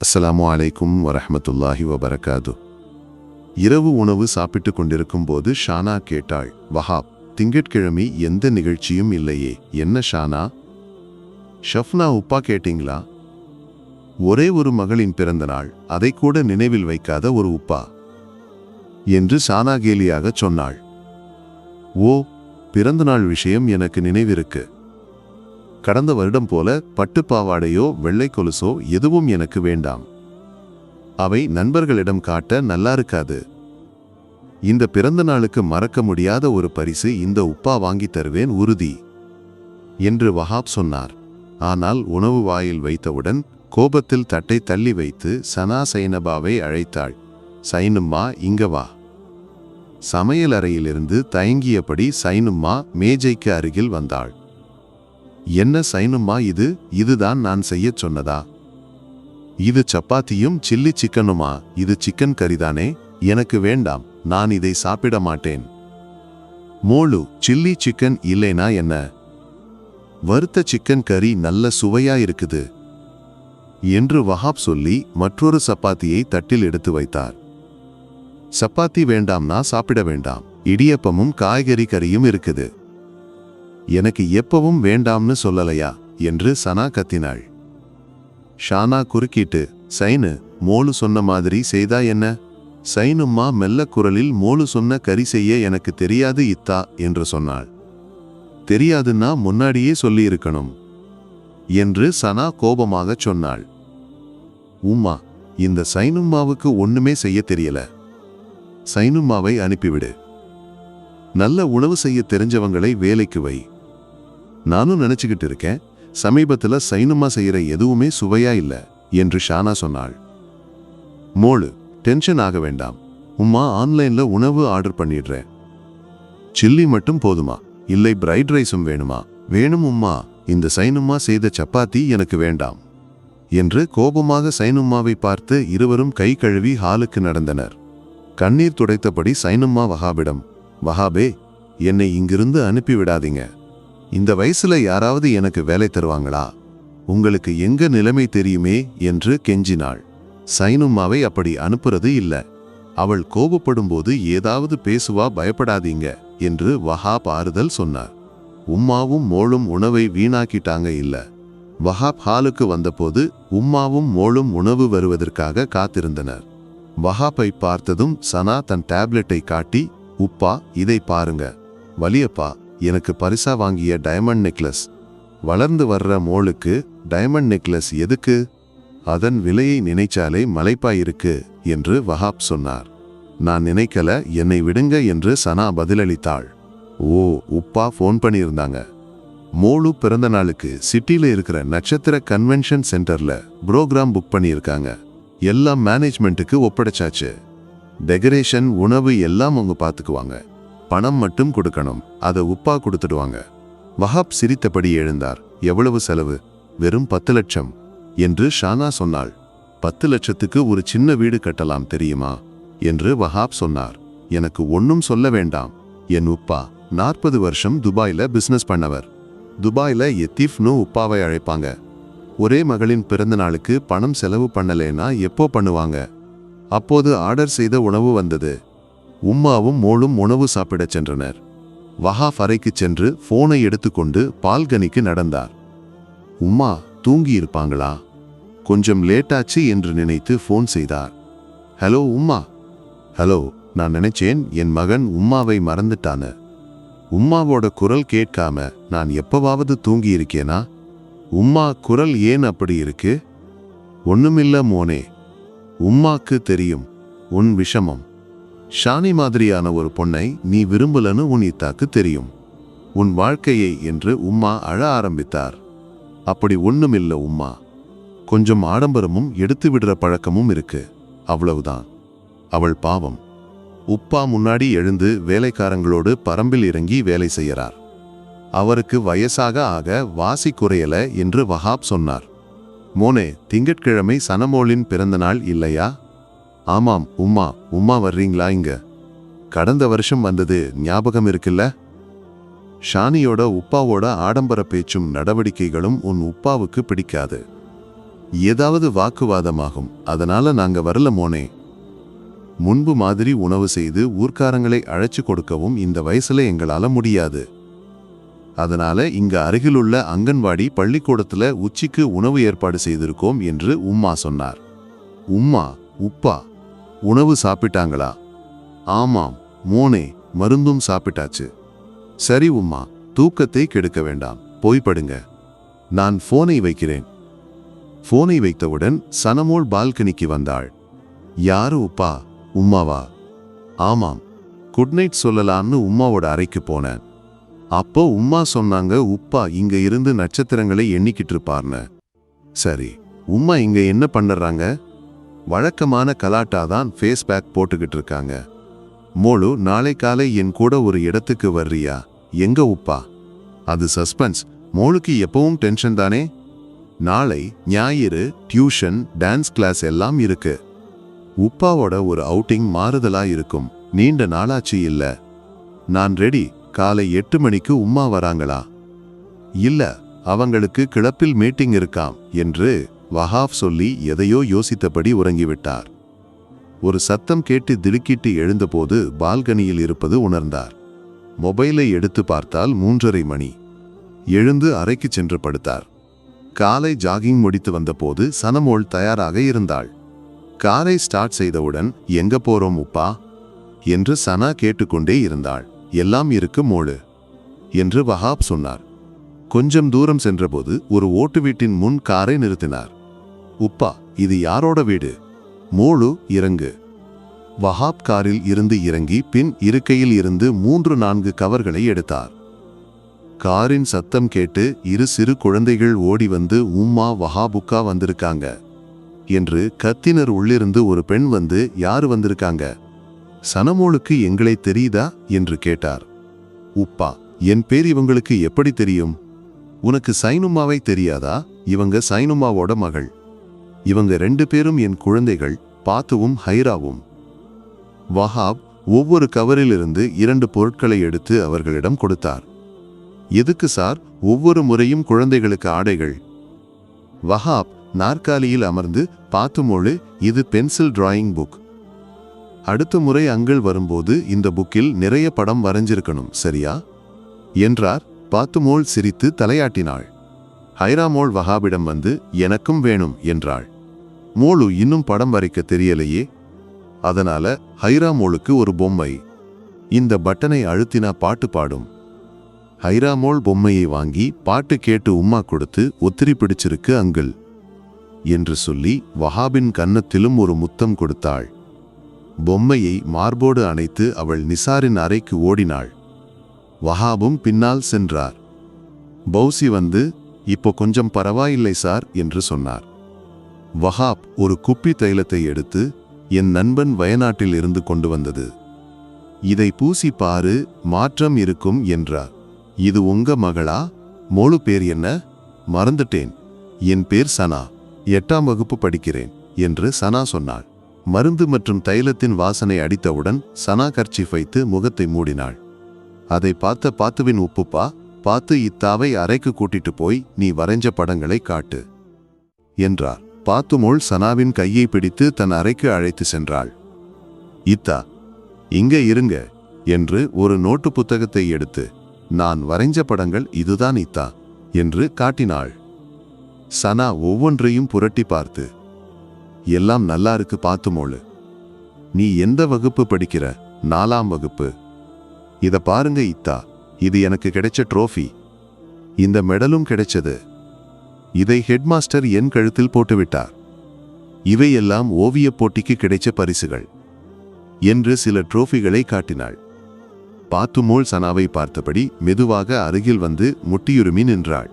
அஸ்ஸலாமு அலைக்கும் வரஹ்மத்துல்லாஹி வபரகாது. இரவு உணவு சாப்பிட்டு கொண்டிருக்கும் போது ஷானா கேட்டாள், வஹாப், திங்கட்கிழமை எந்த நிகழ்ச்சியும் இல்லையே, என்ன ஷானா? ஷஃப்னா உப்பா கேட்டீங்களா? ஒரே ஒரு மகளின் பிறந்த நாள், அதை கூட நினைவில் வைக்காத ஒரு உப்பா என்று ஷானா கேலியாக சொன்னாள். ஓ, பிறந்தநாள் விஷயம் எனக்கு நினைவிருக்கு. கடந்த வருடம் போல பட்டுப்பாவாடையோ வெள்ளை கொலுசோ எதுவும் எனக்கு வேண்டாம். அவை நண்பர்களிடம் காட்ட நல்லா இருக்காது. இந்த பிறந்த நாளுக்கு மறக்க முடியாத ஒரு பரிசு இந்த உப்பா வாங்கி தருவேன் உறுதி என்று வஹாப் சொன்னார். ஆனால் உணவு வாயில் வைத்தவுடன் கோபத்தில் தட்டை தள்ளி வைத்து சனா சைனபாவை அழைத்தாள். சைனும்மா, இங்க வா. சமையல் அறையிலிருந்து தயங்கியபடி சைனும்மா மேஜைக்கு அருகில் வந்தாள். என்ன சைனும்மா, இதுதான் நான் செய்யச் சொன்னதா? இது சப்பாத்தியும் சில்லி சிக்கனுமா? இது சிக்கன் கறிதானே? எனக்கு வேண்டாம், நான் இதை சாப்பிட மாட்டேன். மோளு, சில்லி சிக்கன் இல்லைனா என்ன? வறுத்த சிக்கன் கறி நல்ல சுவையா இருக்குது என்று வஹாப் சொல்லி மற்றொரு சப்பாத்தியை தட்டில் எடுத்து வைத்தார். சப்பாத்தி வேண்டாம்னா சாப்பிட வேண்டாம், இடியப்பமும் காய்கறி கறியும் இருக்குது. எனக்கு எப்பவும் வேண்டாம்னு சொல்லலையா என்று சனா கத்தினாள். ஷானா குறுக்கிட்டு, சைனு, மோளு சொன்ன மாதிரி செய்தா என்ன? சைனும்மா மெல்ல குரலில் மோளு சொன்ன கறி செய்ய எனக்கு தெரியாது இத்தா என்று சொன்னாள். தெரியாதுன்னா முன்னாடியே சொல்லியிருக்கணும் என்று சனா கோபமாக சொன்னாள். உம்மா, இந்த சைனும்மாவுக்கு ஒண்ணுமே செய்ய தெரியல. சைனும்மாவை அனுப்பிவிடு. நல்ல உணவு செய்ய தெரிஞ்சவங்களை வேலைக்கு வை. நானும் நினைச்சுக்கிட்டு இருக்கேன், சமீபத்துல சைனும்மா செய்யற எதுவுமே சுவையா இல்ல என்று ஷானா சொன்னாள். மோளு, டென்ஷன் ஆக வேண்டாம். உம்மா ஆன்லைன்ல உணவு ஆர்டர் பண்ணிடுறேன். சில்லி மட்டும் போதுமா? இல்லை பிரைட் ரைஸும் வேணுமா? வேணும் உம்மா, இந்த சைனும்மா செய்த சப்பாத்தி எனக்கு வேண்டாம் என்று கோபமாக சைனும்மாவை பார்த்து இருவரும் கை கழுவி ஹாலுக்கு நடந்தனர். கண்ணீர் துடைத்தபடி சைனும்மா வஹாபிடம், வஹாபே, என்னை இங்கிருந்து அனுப்பிவிடாதீங்க. இந்த வயசுல யாராவது எனக்கு வேலை தருவாங்களா? உங்களுக்கு எங்க நிலைமை தெரியுமே என்று கெஞ்சினாள். சைனும்மாவை அப்படி அனுப்புறது இல்ல. அவள் கோபப்படும்போது ஏதாவது பேசுவா, பயப்படாதீங்க என்று வஹாப் ஆறுதல் சொன்னார். உம்மாவும் மோளும் உணவை வீணாக்கிட்டாங்க இல்ல. வஹாப் ஹாலுக்கு வந்தபோது உம்மாவும் மோளும் உணவு வருவதற்காக காத்திருந்தனர். வஹாப்பை பார்த்ததும் சனா தன் டேப்லெட்டை காட்டி, உப்பா, இதை பாருங்க. வலியப்பா, எனக்கு பரிசா வாங்கிய டைமண்ட் நெக்லஸ். வளர்ந்து வர்ற மோளுக்கு டைமண்ட் நெக்லஸ் எதுக்கு? அதன் விலையை நினைச்சாலே மலைப்பாயிருக்கு என்று வஹாப் சொன்னார். நான் நினைக்கல, என்னை விடுங்க என்று சனா பதிலளித்தாள். ஓ, உப்பா ஃபோன் பண்ணியிருந்தாங்க. மோளு பிறந்த நாளுக்கு சிட்டில இருக்கிற நட்சத்திர கன்வென்ஷன் சென்டர்ல புரோகிராம் புக் பண்ணியிருக்காங்க. எல்லாம் மேனேஜ்மெண்ட்டுக்கு ஒப்படைச்சாச்சு. டெக்கரேஷன், உணவு எல்லாம் அவங்க பார்த்துக்குவாங்க. பணம் மட்டும் கொடுக்கணும், அதை உப்பா கொடுத்துடுவாங்க. வஹாப் சிரித்தபடி எழுந்தார். எவ்வளவு செலவு? வெறும் 10 லட்சம் என்று ஷானா சொன்னாள். 10 லட்சத்துக்கு ஒரு சின்ன வீடு கட்டலாம் தெரியுமா என்று வஹாப் சொன்னார். எனக்கு ஒன்னும் சொல்ல வேண்டாம். என் உப்பா 40 வருஷம் துபாயில பிசினஸ் பண்ணவர். துபாயில எத்தீஃப்னு உப்பாவை அழைப்பாங்க. ஒரே மகளின் பிறந்த நாளுக்கு பணம் செலவு பண்ணலேனா எப்போ பண்ணுவாங்க? அப்போது ஆர்டர் செய்த உணவு வந்தது. உம்மாவும் மோளும் உணவு சாப்பிடச் சென்றனர். வஹாப் அறைக்கு சென்று போனை எடுத்துக்கொண்டு பால்கனிக்கு நடந்தார். உம்மா தூங்கி இருப்பாங்களா? கொஞ்சம் லேட்டாச்சு என்று நினைத்து போன் செய்தார். ஹலோ உம்மா. ஹலோ, நான் நினைச்சேன் என் மகன் உம்மாவை மறந்துட்டான்னு. உம்மாவோட குரல் கேட்காம நான் எப்பவாவது தூங்கி இருக்கேனா? உம்மா குரல் ஏன் அப்படி இருக்கு? ஒண்ணுமில்ல மோனே, உம்மாக்கு தெரியும் உன் விஷமம். ஷானி மாதிரியான ஒரு பொண்ணை நீ விரும்பலன்னு உன் இத்தாக்கு தெரியும். உன் வாழ்க்கையை என்று உம்மா அழ ஆரம்பித்தார். அப்படி ஒண்ணுமில்ல உம்மா, கொஞ்சம் ஆடம்பரமும் எடுத்து விடுற பழக்கமும் இருக்கு, அவ்வளவுதான். அவள் பாவம். உப்பா முன்னாடி எழுந்து வேலைக்காரங்களோடு பரம்பில் இறங்கி வேலை செய்யறார். அவருக்கு வயசாக ஆக வாசி குறையல என்று வஹாப் சொன்னார். மோனே, திங்கட்கிழமை சனமோளின் பிறந்த நாள் இல்லையா? ஆமாம் உம்மா. உம்மா வர்றீங்களா இங்க? கடந்த வருஷம் வந்தது ஞாபகம் இருக்குல்ல? ஷானியோட உப்பாவோட ஆடம்பர பேச்சும் நடவடிக்கைகளும் உன் உப்பாவுக்கு பிடிக்காது. ஏதாவது வாக்குவாதமாகும், அதனால நாங்க வரல மோனே. முன்பு மாதிரி உணவு செய்து ஊர்க்காரங்களை அழைச்சு கொடுக்கவும் இந்த வயசுல எங்களால முடியாது. அதனால இங்க அருகிலுள்ள அங்கன்வாடி பள்ளிக்கூடத்துல உச்சிக்கு உணவு ஏற்பாடு செய்திருக்கோம் என்று உம்மா சொன்னார். உம்மா, உப்பா, உணவு சாப்பிட்டாங்களா? ஆமாம் மோனே, மருந்தும் சாப்பிட்டாச்சு. சரி உம்மா, தூக்கத்தை கெடுக்க வேண்டாம், போய் படுங்க. நான் போனை வைக்கிறேன். போனை வைத்தவுடன் சனமோள் பால்கனிக்கு வந்தாள். யாரு உப்பா? உம்மாவா? ஆமாம், குட் நைட் சொல்லலான்னு உம்மாவோட அறைக்கு போனேன். அப்போ உம்மா சொன்னாங்க உப்பா இங்க இருந்து நட்சத்திரங்களை எண்ணிக்கிட்டு இருப்பார்னு. சரி, உம்மா இங்க என்ன பண்ணுறாங்க? வழக்கமான கலாட்டாதான் ஃபேஸ் பேக் போட்டுக்கிட்டு இருக்காங்க. மோளு, நாளை காலை என் கூட ஒரு இடத்துக்கு வர்றியா? எங்க உப்பா? அது சஸ்பென்ஸ். மோளுக்கு எப்பவும் டென்ஷன் தானே. நாளை ஞாயிறு டியூஷன், டான்ஸ் கிளாஸ் எல்லாம் இருக்கு. உப்பாவோட ஒரு அவுட்டிங் மாறுதலா இருக்கும். நீண்ட நாளாச்சு இல்ல. நான் ரெடி. காலை 8 மணிக்கு உம்மா வராங்களா? இல்ல, அவங்களுக்கு கிளப்பில் மீட்டிங் இருக்காம் என்று வஹாப் சொல்லி எதையோ யோசித்தபடி உறங்கிவிட்டார். ஒரு சத்தம் கேட்டு திடுக்கிட்டு எழுந்தபோது பால்கனியில் இருப்பது உணர்ந்தார். மொபைலை எடுத்து பார்த்தால் 3:30 மணி. எழுந்து அறைக்கு சென்று படுத்தார். காலை ஜாகிங் முடித்து வந்தபோது சனமோள் தயாராக இருந்தாள். காரை ஸ்டார்ட் செய்தவுடன் எங்க போறோம் உப்பா என்று சனா கேட்டுக்கொண்டே இருந்தாள். எல்லாம் இருக்கு மோளு என்று வஹாப் சொன்னார். கொஞ்சம் தூரம் சென்றபோது ஒரு ஓட்டு வீட்டின் முன் காரை நிறுத்தினார். உப்பா, இது யாரோட வீடு? மோளு, இறங்கு. வஹாப் காரில் இருந்து இறங்கி பின் இருக்கையில் இருந்து 3-4 கவர்களை எடுத்தார். காரின் சத்தம் கேட்டு இரு சிறு குழந்தைகள் ஓடி வந்து உம்மா வஹாபுக்கா வந்திருக்காங்க என்று கத்தினர். உள்ளிருந்து ஒரு பெண் வந்து யாரு வந்திருக்காங்க? சனமோளுக்கு எங்களை தெரியுதா என்று கேட்டார். உப்பா, என் பேர் இவங்களுக்கு எப்படி தெரியும்? உனக்கு சைனுமாவை தெரியாதா? இவங்க சைனுமாவோட மகள். இவங்க 2 பேரும் என் குழந்தைகள், பாத்துவும் ஹைராவும். வஹாப் ஒவ்வொரு கவரிலிருந்து 2 பொருட்களை எடுத்து அவர்களிடம் கொடுத்தார். எதுக்கு சார் ஒவ்வொரு முறையும் குழந்தைகளுக்கு ஆடைகள்? வஹாப் நாற்காலியில் அமர்ந்து, பாத்துமோளு, இது பென்சில் டிராயிங் புக். அடுத்த முறை அங்கிள் வரும்போது இந்த புக்கில் நிறைய படம் வரைஞ்சிருக்கணும், சரியா என்றார். பாத்துமோள் சிரித்து தலையாட்டினாள். ஹைராமோள் வஹாபிடம் வந்து எனக்கும் வேணும் என்றாள். மோளு, இன்னும் படம் வரைக்க தெரியலையே. அதனால ஹைராமோளுக்கு ஒரு பொம்மை. இந்த பட்டனை அழுத்தினா பாட்டு பாடும். ஹைராமோள் பொம்மையை வாங்கி பாட்டு கேட்டு உம்மா கொடுத்து, ஒத்திரி பிடிச்சிருக்கு அங்கிள் என்று சொல்லி வஹாபின் கன்னத்திலும் ஒரு முத்தம் கொடுத்தாள். பொம்மையை மார்போடு அணைத்து அவள் நிசாரின் அறைக்கு ஓடினாள். வஹாபும் பின்னால் சென்றார். பௌசி வந்து இப்போ கொஞ்சம் பரவாயில்லை சார் என்று சொன்னார். வஹாப் ஒரு குப்பி தைலத்தை எடுத்து, என் நண்பன் வயநாட்டில் இருந்து கொண்டு வந்தது, இதை பூசி பாரு, மாற்றம் இருக்கும் என்றார். இது உங்க மகளா? மோளு பேர் என்ன? மறந்துட்டேன். என் பேர் சனா, 8ஆம் வகுப்பு படிக்கிறேன் என்று சனா சொன்னாள். மருந்து மற்றும் தைலத்தின் வாசனை அடித்தவுடன் சனா கர்ச்சீஃப் வைத்து முகத்தை மூடினாள். அதை பார்த்த பாத்துவின் உப்புப்பா, பாத்து இத்தாவை அறைக்கு கூட்டிட்டு போய் நீ வரைஞ்ச படங்களை காட்டு என்றார். பாத்துமோள் சனாவின் கையை பிடித்து தன் அறைக்கு அழைத்து சென்றாள். இத்தா, இங்க இருங்க என்று ஒரு நோட்டு புத்தகத்தை எடுத்து, நான் வரைஞ்ச படங்கள் இதுதான் இத்தா என்று காட்டினாள். சனா ஒவ்வொன்றையும் புரட்டி பார்த்து, எல்லாம் நல்லா இருக்கு பாத்துமோளு. நீ எந்த வகுப்பு படிக்கிற? 4ஆம் வகுப்பு. இத பாருங்க இத்தா, இது எனக்கு கிடைச்ச ட்ரோஃபி. இந்த மெடலும் கிடைச்சது. இதை ஹெட்மாஸ்டர் என் கழுத்தில் போட்டுவிட்டார். இவையெல்லாம் ஓவியப் போட்டிக்கு கிடைச்ச பரிசுகள் என்று சில ட்ரோஃபிகளை காட்டினாள். பாத்துமோள் சனாவை பார்த்தபடி மெதுவாக அருகில் வந்து முட்டியுருமி நின்றாள்.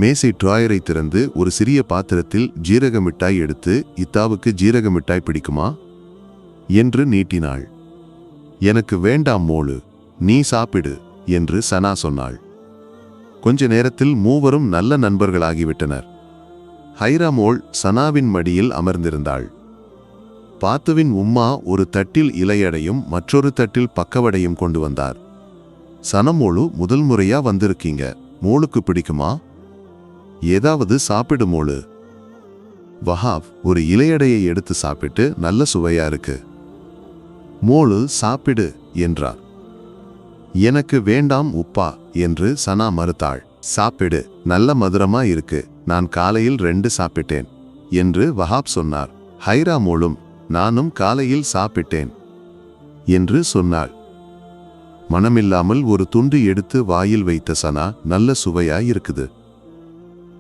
மேசை டிராயரை திறந்து ஒரு சிறிய பாத்திரத்தில் ஜீரக மிட்டாய் எடுத்து, இத்தாவுக்கு ஜீரக மிட்டாய் பிடிக்குமா என்று நீட்டினாள். எனக்கு வேண்டாம் மோளு, நீ சாப்பிடு என்று சனா சொன்னாள். கொஞ்ச நேரத்தில் மூவரும் நல்ல நண்பர்களாகிவிட்டனர். ஹைராமோள் சனாவின் மடியில் அமர்ந்திருந்தாள். பாத்துவின் உம்மா ஒரு தட்டில் இலையடையும் மற்றொரு தட்டில் பக்கவடையும் கொண்டு வந்தார். சனமோளு, முதல் முறையா வந்திருக்கீங்க, மோளுக்கு பிடிக்குமா? ஏதாவது சாப்பிடு மோளு வஹாப் ஒரு இலையடையை எடுத்து சாப்பிட்டு நல்ல சுவையா இருக்கு. மோளு சாப்பிடு என்றார். எனக்கு வேண்டாம் உப்பா என்று சனா மறுத்தாள். சாப்பிடு, நல்ல மதுரமா இருக்கு, நான் காலையில் 2 சாப்பிட்டேன் என்று வஹாப் சொன்னார். ஹைரா மோளும் நானும் காலையில் சாப்பிட்டேன் என்று சொன்னாள். மனமில்லாமல் ஒரு துண்டு எடுத்து வாயில் வைத்த சனா, நல்ல சுவையா இருக்குது,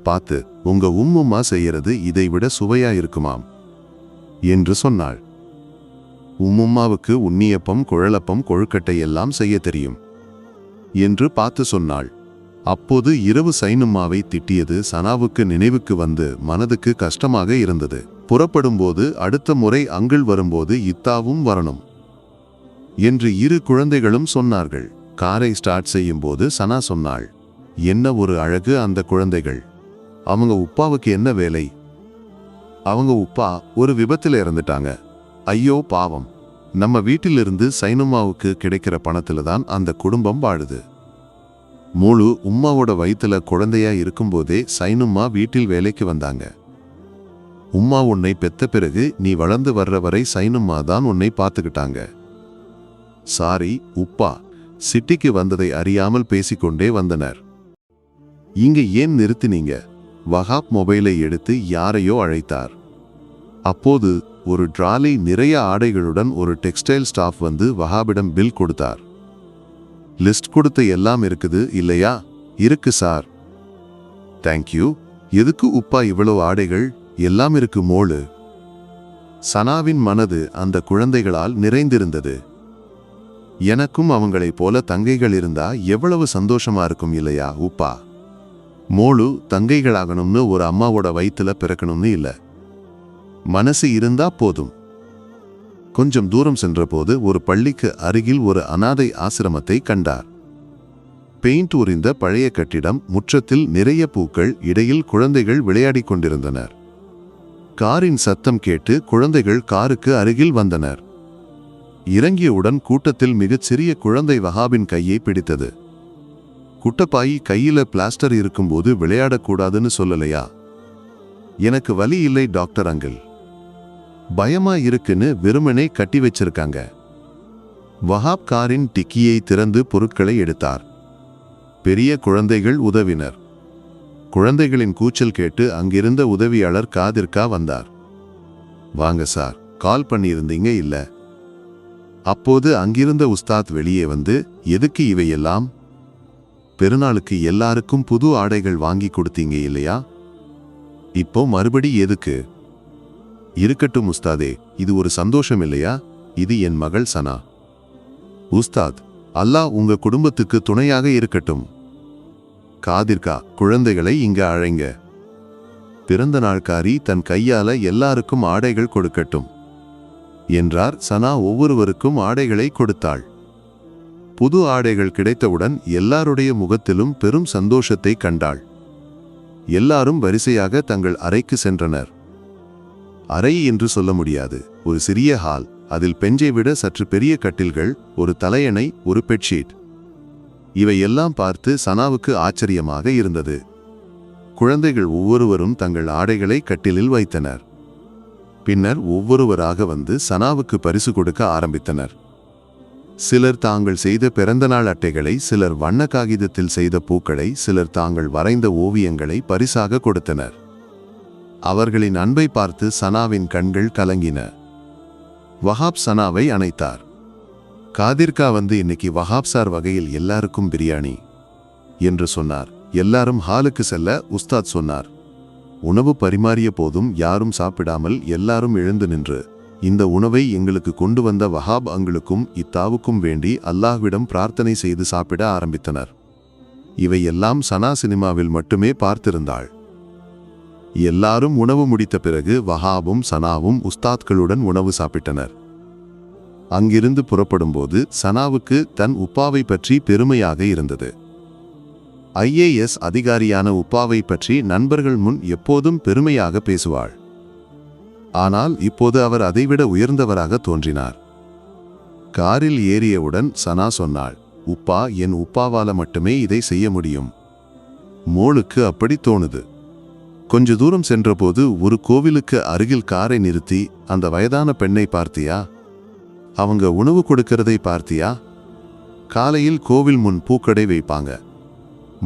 பார்த்து உங்க உம்மும்மா செய்யறது இதைவிட சுவையா இருக்குமாம் என்று சொன்னாள். உம்மும்மாவுக்கு உன்னியப்பம், குழலப்பம், கொழுக்கட்டை எல்லாம் செய்ய தெரியும் என்று பார்த்து சொன்னாள். அப்போது இரவு சைனும்மாவை திட்டியது சனாவுக்கு நினைவுக்கு வந்து மனதுக்கு கஷ்டமாக இருந்தது. புறப்படும்போது அடுத்த முறை அங்கிள் வரும்போது இத்தாவும் வரணும் என்று 2 குழந்தைகளும் சொன்னார்கள். காரை ஸ்டார்ட் செய்யும் போது சனா சொன்னாள், என்ன ஒரு அழகு அந்த குழந்தைகள், அவங்க உப்பாவுக்கு என்ன வேலை? அவங்க உப்பா ஒரு விபத்துல இறந்துட்டாங்க. ஐயோ பாவம், நம்ம வீட்டிலிருந்து சைனும்மாவுக்கு கிடைக்கிற பணத்துல தான் அந்த குடும்பம் வாழுது. மூளு உம்மாவோட வயிற்றுல குழந்தையா இருக்கும்போதே சைனும்மா வீட்டில் வேலைக்கு வந்தாங்க. உம்மா உன்னை பெத்த பிறகு நீ வளர்ந்து வர்ற வரை சைனும்மா தான் உன்னை பார்த்துக்கிட்டாங்க. சாரி உப்பா, சிட்டிக்கு வந்ததை அறியாமல் பேசிக்கொண்டே வந்தனர். இங்க ஏன் நிறுத்தினீங்க? வஹாப் மொபைலை எடுத்து யாரையோ அழைத்தார். அப்போது ஒரு ட்ராலி நிறைய ஆடைகளுடன் ஒரு டெக்ஸ்டைல் ஸ்டாஃப் வந்து வஹாபிடம் பில் கொடுத்தார். லிஸ்ட் கொடுத்த எல்லாம் இருக்குது இல்லையா? இருக்கு சார். தேங்க்யூ. எதுக்கு உப்பா இவ்வளவு ஆடைகள்? எல்லாம் இருக்கு மோளு. சனாவின் மனது அந்த குழந்தைகளால் நிறைந்திருந்தது. எனக்கும் அவங்களைப் போல தங்கைகள் இருந்தா எவ்வளவு சந்தோஷமா இருக்கும் இல்லையா உப்பா? மோளு தங்கைகளாகணும்னு ஒரு அம்மாவோட வயிற்றுல பிறக்கணும்னு இல்ல, மனசு இருந்தா போதும். கொஞ்சம் தூரம் சென்றபோது ஒரு பள்ளிக்கு அருகில் ஒரு அனாதை ஆசிரமத்தை கண்டார். பெயிண்ட் உரிந்த பழைய கட்டிடம், முற்றத்தில் நிறைய பூக்கள், இடையில் குழந்தைகள் விளையாடிக் கொண்டிருந்தனர். காரின் சத்தம் கேட்டு குழந்தைகள் காருக்கு அருகில் வந்தனர். இறங்கியவுடன் கூட்டத்தில் மிகச் சிறிய குழந்தை வஹாபின் கையை பிடித்தது. குட்டப்பாயி, கையில பிளாஸ்டர் இருக்கும்போது விளையாடக்கூடாதுன்னு சொல்லலையா? எனக்கு வலி இல்லை டாக்டர் அங்கிள், பயமா இருக்குன்னு வெறுமனே கட்டி வச்சிருக்காங்க. வஹாப் காரின் டிக்கியை திறந்து பொருட்களை எடுத்தார். பெரிய குழந்தைகள் உதவினர். குழந்தைகளின் கூச்சல் கேட்டு அங்கிருந்த உதவியாளர் காதிர்கா வந்தார். வாங்க சார், கால் பண்ணியிருந்தீங்க இல்ல? அப்போது அங்கிருந்த உஸ்தாத் வெளியே வந்து, எதுக்கு இவையெல்லாம்? பெருநாளுக்கு எல்லாருக்கும் புது ஆடைகள் வாங்கி கொடுத்தீங்க இல்லையா? இப்போ மறுபடி எதுக்கு? இருக்கட்டும் உஸ்தாதே, இது ஒரு சந்தோஷம் இல்லையா? இது என் மகள் சனா. உஸ்தாத், அல்லாஹ் உங்க குடும்பத்துக்கு துணையாக இருக்கட்டும். காதிர்கா, குழந்தைகளை இங்க அழைங்க. பிறந்த நாள்காரி தன் கையால எல்லாருக்கும் ஆடைகள் கொடுக்கட்டும் என்றார். சனா ஒவ்வொருவருக்கும் ஆடைகளை கொடுத்தாள். புது ஆடைகள் கிடைத்தவுடன் எல்லாருடைய முகத்திலும் பெரும் சந்தோஷத்தை கண்டாள். எல்லாரும் வரிசையாக தங்கள் அறைக்கு சென்றனர். அறை என்று சொல்ல முடியாது, ஒரு சிறிய ஹால். அதில் பெஞ்சை விட சற்று பெரிய கட்டில்கள், ஒரு தலையணை, ஒரு பெட்ஷீட். இவையெல்லாம் பார்த்து சனாவுக்கு ஆச்சரியமாக இருந்தது. குழந்தைகள் ஒவ்வொருவரும் தங்கள் ஆடைகளை கட்டிலில் வைத்தனர். பின்னர் ஒவ்வொருவராக வந்து சனாவுக்கு பரிசு கொடுக்க ஆரம்பித்தனர். சிலர் தாங்கள் செய்த பிறந்தநாள் அட்டைகளை, சிலர் வண்ண காகிதத்தில் செய்த பூக்களை, சிலர் தாங்கள் வரைந்த ஓவியங்களை பரிசாக கொடுத்தனர். அவர்களின் அன்பை பார்த்து சனாவின் கண்கள் கலங்கின. வஹாப் சனாவை அணைத்தார். காதிர்கா வந்து, இன்னைக்கு வஹாப் சார் வகையில் எல்லாருக்கும் பிரியாணி என்று சொன்னார். எல்லாரும் ஹாலுக்கு செல்ல உஸ்தாத் சொன்னார். உணவு பரிமாறிய போதும் யாரும் சாப்பிடாமல் எல்லாரும் எழுந்து நின்று, இந்த உணவை எங்களுக்கு கொண்டு வந்த வஹாப் அங்களுக்கும் இத்தாவுக்கும் வேண்டி அல்லாஹ்விடம் பிரார்த்தனை செய்து சாப்பிட ஆரம்பித்தனர். இவையெல்லாம் சனா சினிமாவில் மட்டுமே பார்த்திருந்தாள். எல்லாரும் உணவு முடித்த பிறகு வஹாபும் சனாவும் உஸ்தாத்களுடன் உணவு சாப்பிட்டனர். அங்கிருந்து புறப்படும்போது சனாவுக்கு தன் உப்பாவை பற்றி பெருமையாக இருந்தது. IAS அதிகாரியான உப்பாவை பற்றி நண்பர்கள் முன் எப்போதும் பெருமையாக பேசுவாள். ஆனால் இப்போது அவர் அதைவிட உயர்ந்தவராக தோன்றினார். காரில் ஏறியவுடன் சனா சொன்னாள், உப்பா, என் உப்பாவால மட்டுமே இதை செய்ய முடியும். மோளுக்கு அப்படி தோணுது. கொஞ்ச தூரம் சென்றபோது ஒரு கோவிலுக்கு அருகில் காரை நிறுத்தி அந்த வயதான பெண்ணை பார்த்தியா? அவங்க உணவு கொடுக்கறதை பார்த்தியா? காலையில் கோவில் முன் பூக்கடை வைப்பாங்க.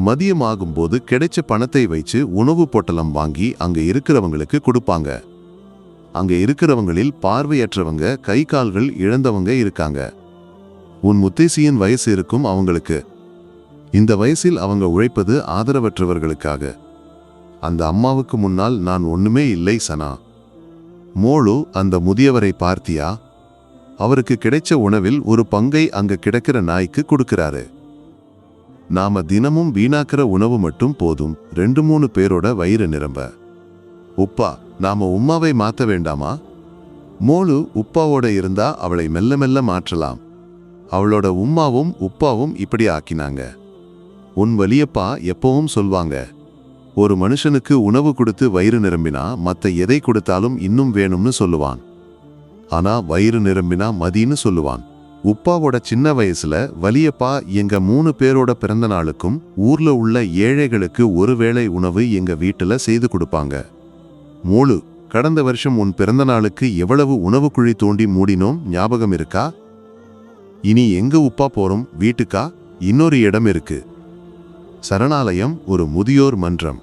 மதியம் ஆகும்போது கிடைச்ச பணத்தை வைச்சு உணவு பொட்டலம் வாங்கி அங்க இருக்கிறவங்களுக்கு கொடுப்பாங்க. அங்க இருக்கிறவங்களில் பார்வையற்றவங்க, கை கால்கள் இழந்தவங்க இருக்காங்க. உன் முத்தேசியின் வயசு இருக்கும் அவங்களுக்கு. இந்த வயசில் அவங்க உழைப்பது ஆதரவற்றவர்களுக்காக. அந்த அம்மாவுக்கு முன்னால் நான் ஒண்ணுமே இல்லை சனா. மோளு, அந்த முதியவரை பார்த்தியா? அவருக்கு கிடைச்ச உணவில் ஒரு பங்கை அங்க கிடக்கிற நாய்க்கு கொடுக்கிறாரு. நாம தினமும் வீணாக்கிற உணவு மட்டும் போதும் 2-3 பேரோட வயிறு நிரம்ப. உப்பா, நாம உம்மாவை மாத்த வேண்டாமா? மோளு உப்பாவோட இருந்தா அவளை மெல்ல மெல்ல மாற்றலாம். அவளோட உம்மாவும் உப்பாவும் இப்படி ஆக்கினாங்க. உன் வலியப்பா எப்பவும் சொல்வாங்க, ஒரு மனுஷனுக்கு உணவு கொடுத்து வயிறு நிரம்பினா மத்த எதை கொடுத்தாலும் இன்னும் வேணும்னு சொல்லுவான். ஆனா வயிறு நிரம்பினா மதின்னு சொல்லுவான். உப்பாவோட சின்ன வயசுல வலியப்பா எங்க 3 பேரோட பிறந்த நாளுக்கும் ஊர்ல உள்ள ஏழைகளுக்கு ஒருவேளை உணவு எங்க வீட்டுல செய்து கொடுப்பாங்க. மோளு, கடந்த வருஷம் உன் பிறந்த நாளுக்கு எவ்வளவு உணவு குழி தோண்டி மூடினோம் ஞாபகம் இருக்கா? இனி எங்க உப்பா போறோம்? வீட்டுக்கா? இன்னொரு இடம் இருக்கு. சரணாலயம், ஒரு முதியோர் மன்றம்.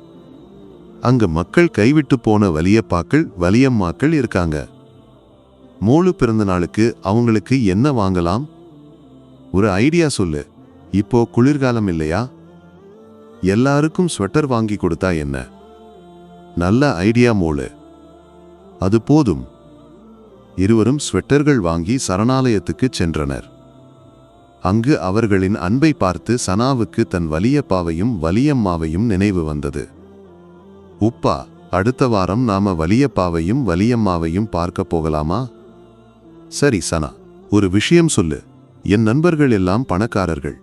அங்க மக்கள் கைவிட்டு போன வலியப்பாக்கள், வலியம்மாக்கள் இருக்காங்க. மோளு பிறந்த நாளுக்கு அவங்களுக்கு என்ன வாங்கலாம்? ஒரு ஐடியா சொல்லு. இப்போ குளிர்காலம் இல்லையா? எல்லாருக்கும் ஸ்வெட்டர் வாங்கி கொடுத்தா என்ன? நல்ல ஐடியா மோளு. அது போதும். இருவரும் ஸ்வெட்டர்கள் வாங்கி சரணாலயத்துக்கு சென்றனர். அங்கு அவர்களின் அன்பை பார்த்து சனாவுக்கு தன் வலியப்பாவையும் வலியம்மாவையும் நினைவு வந்தது. உப்பா, அடுத்த வாரம் நாம வலியப்பாவையும் வலியம்மாவையும் பார்க்க போகலாமா? சரி சனா, ஒரு விஷயம் சொல்லு. என் நண்பர்கள் எல்லாம் பணக்காரர்கள்.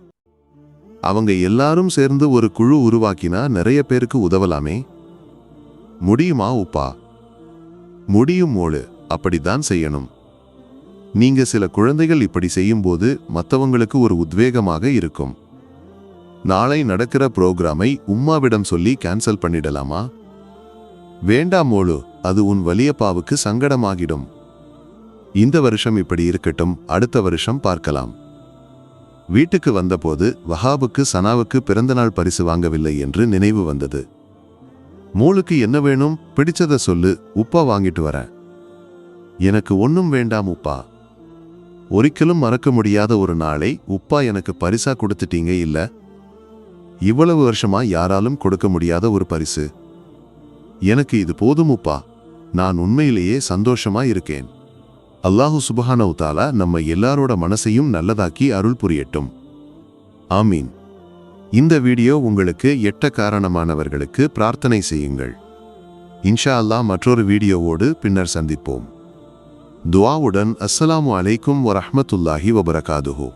அவங்க எல்லாரும் சேர்ந்து ஒரு குழு உருவாக்கினா நிறைய பேருக்கு உதவலாமே. முடியுமா உப்பா? முடியும் மோளு, அப்படித்தான் செய்யணும். நீங்க சில குழந்தைகள் இப்படி செய்யும்போது மற்றவங்களுக்கு ஒரு உத்வேகமாக இருக்கும். நாளை நடக்கிற புரோகிராமை உம்மாவிடம் சொல்லி கேன்சல் பண்ணிடலாமா? வேண்டாம் மோளு, அது உன் வலியப்பாவுக்கு சங்கடமாகிடும். இந்த வருஷம் இப்படி இருக்கட்டும், அடுத்த வருஷம் பார்க்கலாம். வீட்டுக்கு வந்தபோது வஹாபுக்கு சனாவுக்கு பிறந்தநாள் பரிசு வாங்கவில்லை என்று நினைவு வந்தது. மோளுக்கு என்ன வேணும்? பிடிச்சத சொல்லு, உப்பா வாங்கிட்டு வரேன். எனக்கு ஒன்னும் வேண்டாம் உப்பா. ஒரிக்கலும் மறக்க முடியாத ஒரு நாளை உப்பா எனக்கு பரிசா கொடுத்துட்டீங்க இல்ல? இவ்வளவு வருஷமா யாராலும் கொடுக்க முடியாத ஒரு பரிசு. எனக்கு இது போதும் உப்பா. நான் உண்மையிலேயே சந்தோஷமா இருக்கேன். அல்லாஹு சுப்ஹானஹு தஆலா நம்ம எல்லாரோட மனசையும் நல்லதாக்கி அருள் புரியட்டும். ஆமீன். இந்த வீடியோ உங்களுக்கு எட்ட காரணமானவர்களுக்கு பிரார்த்தனை செய்யுங்கள். இன்ஷா அல்லாஹ் மற்றொரு வீடியோவோடு பின்னர் சந்திப்போம். துஆவுடன் அஸ்ஸலாமு அலைக்கும் வரஹ்மத்துல்லாஹி வபரகாதுஹு.